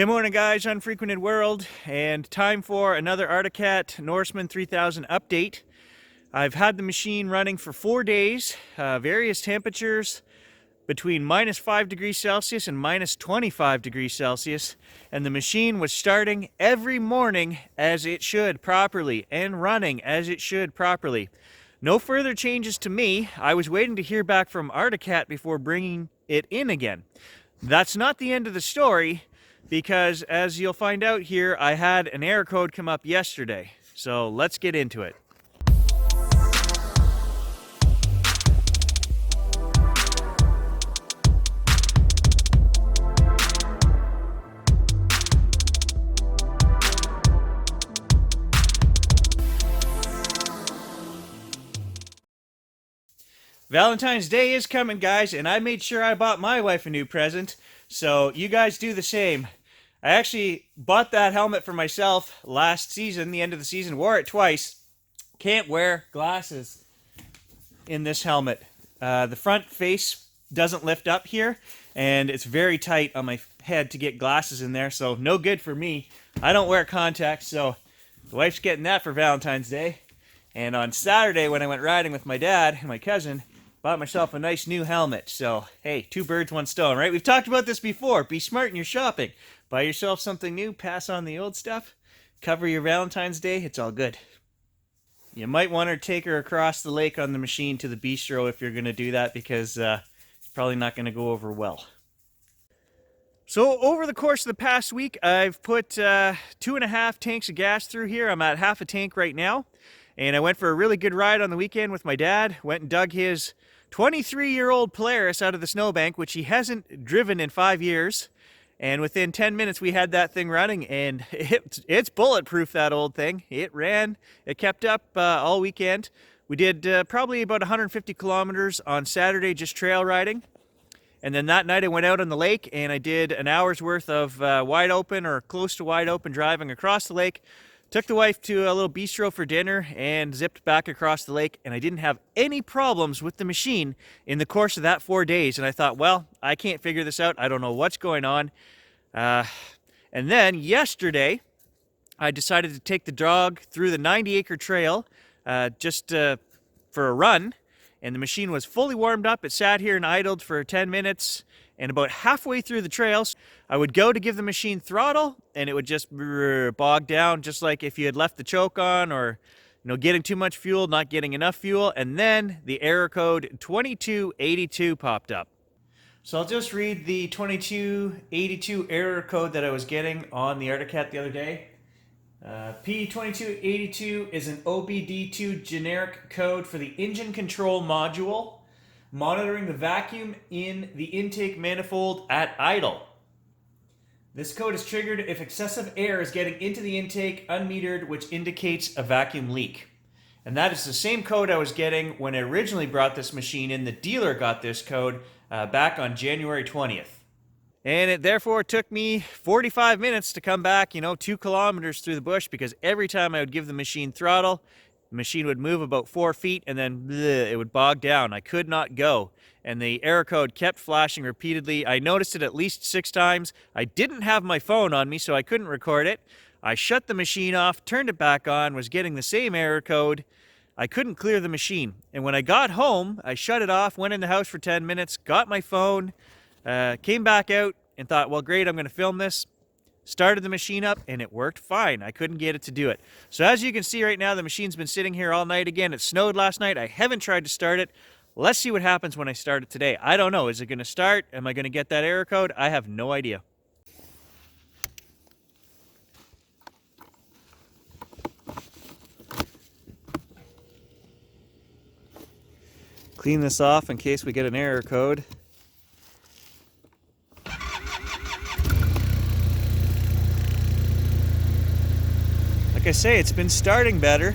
Good morning, guys. Unfrequented World, and time for another Arctic Norseman 3000 update. I've had the machine running for 4 days, various temperatures between minus 5 degrees Celsius and minus 25 degrees Celsius, and the machine was starting every morning as it should properly and running as it should properly. No further changes to me. I was waiting to hear back from Arctic before bringing it in again. That's not the end of the story, because as you'll find out here, I had an error code come up yesterday. So let's get into it. Valentine's Day is coming, guys, and I made sure I bought my wife a new present, so you guys do the same. I actually bought that helmet for myself last season, the end of the season, wore it twice. Can't wear glasses in this helmet. The front face doesn't lift up here, and it's very tight on my head to get glasses in there, so no good for me. I don't wear contacts, so the wife's getting that for Valentine's Day. And on Saturday, when I went riding with my dad and my cousin, bought myself a nice new helmet. So, hey, two birds, one stone, right? We've talked about this before. Be smart in your shopping. Buy yourself something new, pass on the old stuff, cover your Valentine's Day, it's all good. You might want to take her across the lake on the machine to the bistro if you're going to do that, because it's probably not going to go over well. So over the course of the past week, I've put 2.5 tanks of gas through here. I'm at half a tank right now. And I went for a really good ride on the weekend with my dad. Went and dug his 23-year-old Polaris out of the snowbank, which he hasn't driven in 5 years. And within 10 minutes, we had that thing running, and it's bulletproof, that old thing. It ran, it kept up all weekend. We did probably about 150 kilometers on Saturday, just trail riding. And then that night I went out on the lake, and I did an hour's worth of wide open or close to wide open driving across the lake. Took the wife to a little bistro for dinner and zipped back across the lake, and I didn't have any problems with the machine in the course of that 4 days. And I thought, well, I can't figure this out. I don't know what's going on. And then yesterday, I decided to take the dog through the 90-acre trail just for a run, and the machine was fully warmed up. It sat here and idled for 10 minutes. And about halfway through the trails, I would go to give the machine throttle, and it would just bog down, just like if you had left the choke on, or getting too much fuel, not getting enough fuel. And then the error code 2282 popped up. So I'll just read the 2282 error code that I was getting on the Arctic the other day. P2282 is an OBD2 generic code for the engine control module, monitoring the vacuum in the intake manifold at idle. This code is triggered if excessive air is getting into the intake unmetered, which indicates a vacuum leak. And that is the same code I was getting when I originally brought this machine in. The dealer got this code back on January 20th. And it therefore took me 45 minutes to come back, 2 kilometers through the bush, because every time I would give the machine throttle, the machine would move about 4 feet, and then it would bog down. I could not go, and the error code kept flashing repeatedly. I noticed it at least 6 times. I didn't have my phone on me, so I couldn't record it. I shut the machine off, turned it back on, was getting the same error code. I couldn't clear the machine. And when I got home, I shut it off, went in the house for 10 minutes, got my phone, came back out, and thought, well, great, I'm going to film this. Started the machine up, and it worked fine. I couldn't get it to do it. So as you can see right now, the machine's been sitting here all night again. It snowed last night. I haven't tried to start it. Let's see what happens when I start it today. I don't know. Is it going to start? Am I going to get that error code? I have no idea. Clean this off in case we get an error code. Like I say, it's been starting better.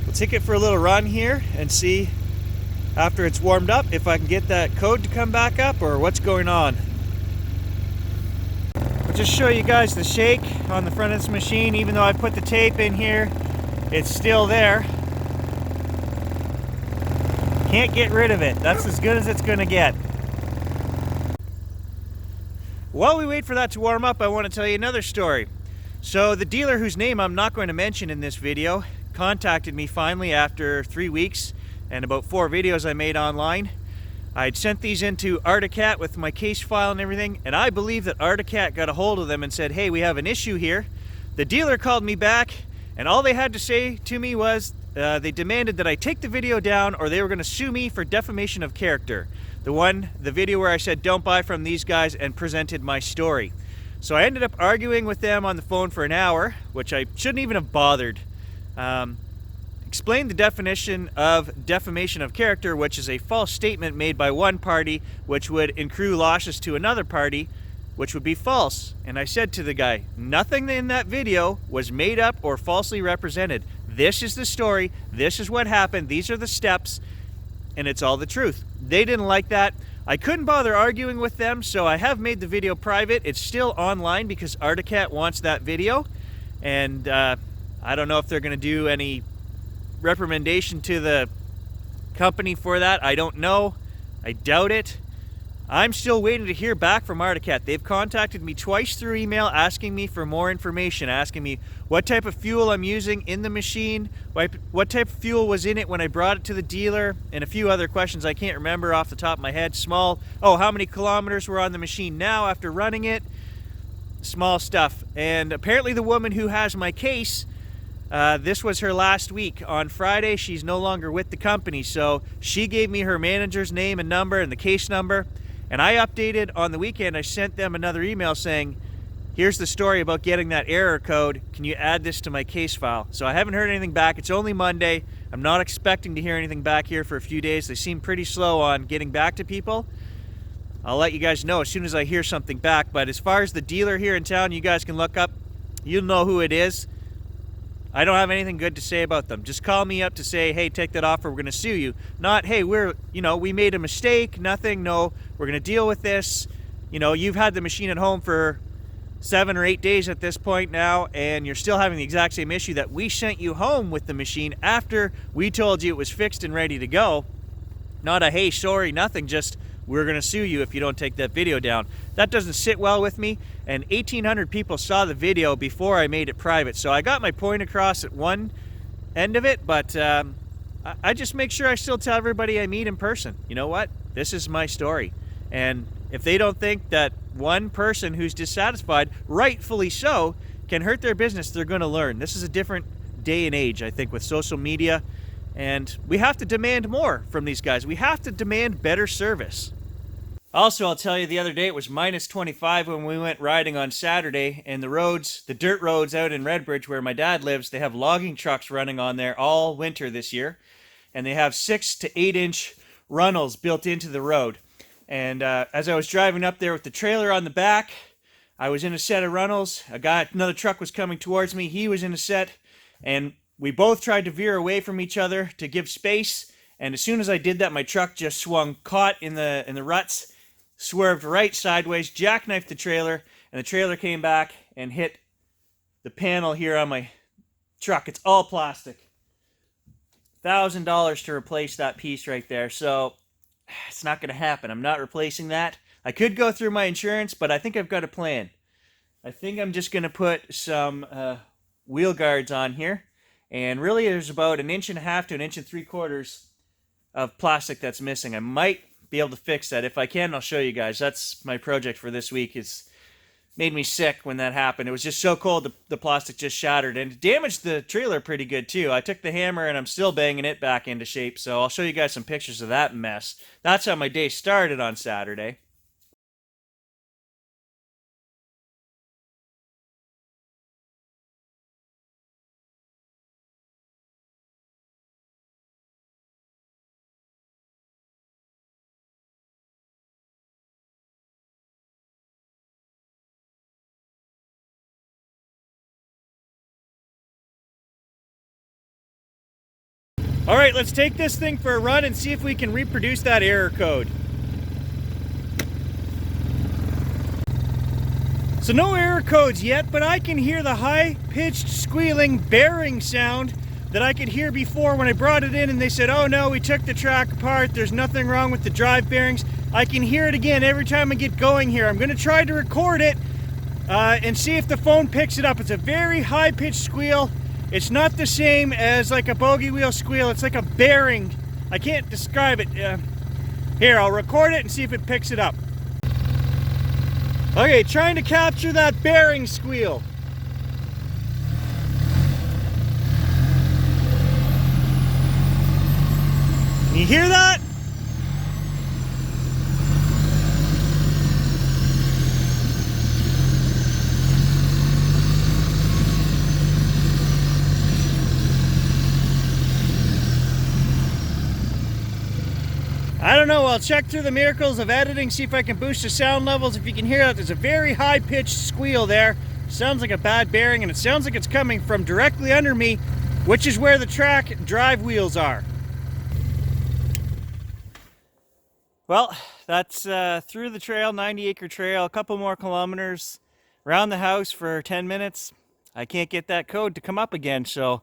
We'll take it for a little run here and see, after it's warmed up, if I can get that code to come back up or what's going on. I'll just show you guys the shake on the front of this machine. Even though I put the tape in here, it's still there. Can't get rid of it. That's as good as it's going to get. While we wait for that to warm up, I want to tell you another story. So the dealer, whose name I'm not going to mention in this video, contacted me finally after 3 weeks and about 4 videos I made online. I'd sent these into Articat with my case file and everything, and I believe that Articat got a hold of them and said, hey, we have an issue here. The dealer called me back, and all they had to say to me was they demanded that I take the video down or they were going to sue me for defamation of character. The video where I said don't buy from these guys and presented my story. So I ended up arguing with them on the phone for an hour, which I shouldn't even have bothered. Explained the definition of defamation of character, which is a false statement made by one party which would accrue losses to another party, which would be false. And I said to the guy, nothing in that video was made up or falsely represented. This is the story, this is what happened, these are the steps, and it's all the truth. They didn't like that. I couldn't bother arguing with them, so I have made the video private. It's still online because Articat wants that video, and I don't know if they're going to do any recommendation to the company for that. I don't know. I doubt it. I'm still waiting to hear back from Articat. They've contacted me twice through email asking me for more information, asking me what type of fuel I'm using in the machine, what type of fuel was in it when I brought it to the dealer, and a few other questions I can't remember off the top of my head. How many kilometers were on the machine now after running it? Small stuff. And apparently the woman who has my case, this was her last week. On Friday, she's no longer with the company, so she gave me her manager's name and number and the case number. And I updated on the weekend. I sent them another email saying, here's the story about getting that error code. Can you add this to my case file? So I haven't heard anything back. It's only Monday. I'm not expecting to hear anything back here for a few days. They seem pretty slow on getting back to people. I'll let you guys know as soon as I hear something back. But as far as the dealer here in town, you guys can look up. You'll know who it is. I don't have anything good to say about them. Just call me up to say, hey, take that off or we're going to sue you. Not, hey, we made a mistake, nothing, no, we're going to deal with this. You've had the machine at home for 7 or 8 days at this point now, and you're still having the exact same issue that we sent you home with the machine after we told you it was fixed and ready to go. Not a, hey, sorry, nothing, just we're going to sue you if you don't take that video down. That doesn't sit well with me, and 1,800 people saw the video before I made it private. So I got my point across at one end of it, but I just make sure I still tell everybody I meet in person, you know what? This is my story. And if they don't think that one person who's dissatisfied, rightfully so, can hurt their business, they're going to learn. This is a different day and age, I think, with social media. And we have to demand more from these guys. We have to demand better service. Also, I'll tell you, the other day it was minus 25 when we went riding on Saturday, and the dirt roads out in Redbridge where my dad lives, they have logging trucks running on there all winter this year. And they have 6 to 8 inch runnels built into the road. And as I was driving up there with the trailer on the back, I was in a set of runnels. Another truck was coming towards me. He was in a set, and we both tried to veer away from each other to give space, and as soon as I did that, my truck just swung, caught in the ruts, swerved right sideways, jackknifed the trailer, and the trailer came back and hit the panel here on my truck. It's all plastic. $1,000 to replace that piece right there, so it's not going to happen. I'm not replacing that. I could go through my insurance, but I think I've got a plan. I think I'm just going to put some wheel guards on here. And really, there's about 1.5 inches to 1 3/4 of plastic that's missing. I might be able to fix that. If I can, I'll show you guys. That's my project for this week. It's made me sick when that happened. It was just so cold, the plastic just shattered. And it damaged the trailer pretty good, too. I took the hammer, and I'm still banging it back into shape. So I'll show you guys some pictures of that mess. That's how my day started on Saturday. All right, let's take this thing for a run and see if we can reproduce that error code. So no error codes yet, but I can hear the high-pitched squealing bearing sound that I could hear before when I brought it in and they said, oh no, we took the track apart, there's nothing wrong with the drive bearings. I can hear it again every time I get going here. I'm gonna try to record it and see if the phone picks it up. It's a very high-pitched squeal. It's not the same as like a bogey wheel squeal. It's like a bearing. I can't describe it. Here, I'll record it and see if it picks it up. Okay, trying to capture that bearing squeal. Can you hear that? I don't know, I'll check through the miracles of editing, see if I can boost the sound levels. If you can hear that, there's a very high-pitched squeal there. Sounds like a bad bearing, and it sounds like it's coming from directly under me, which is where the track drive wheels are. Well, that's through the trail, 90-acre trail, a couple more kilometers, around the house for 10 minutes. I can't get that code to come up again, so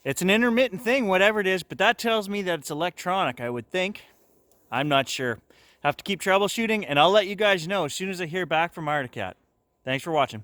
it's an intermittent thing, whatever it is, but that tells me that it's electronic, I would think. I'm not sure. Have to keep troubleshooting, and I'll let you guys know as soon as I hear back from Articat. Thanks for watching.